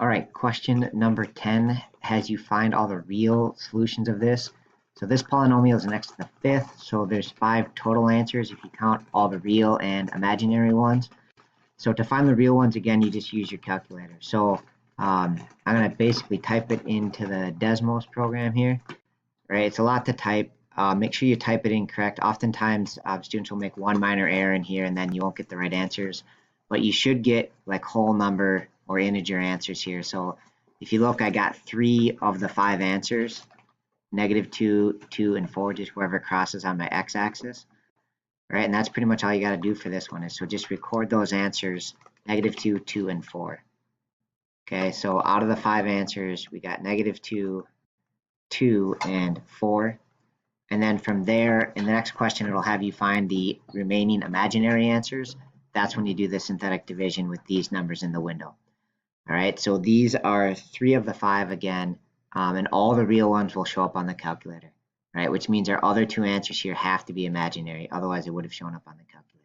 All right, question number 10 has you find all the real solutions of this. So this polynomial is next to the fifth, so there's 5 total answers if you count all the real and imaginary ones. So to find the real ones, again, you just use your calculator. So I'm going to basically type it into the Desmos program here. Right, it's a lot to type. Make sure you type it in correct. Oftentimes, students will make one minor error in here and then you won't get the right answers. But you should get like whole number or integer answers here. So if you look, I got 3 of the 5 answers, -2, 2, and 4, just wherever it crosses on my x-axis. Right, and that's pretty much all you got to do for this one. So just record those answers, -2, 2, and 4. Okay, so out of the 5 answers, we got -2, 2, and 4. And then from there, in the next question, it'll have you find the remaining imaginary answers. That's when you do the synthetic division with these numbers in the window. All right, so these are 3 of the 5 again, and all the real ones will show up on the calculator, right? Which means our other 2 answers here have to be imaginary, otherwise it would have shown up on the calculator.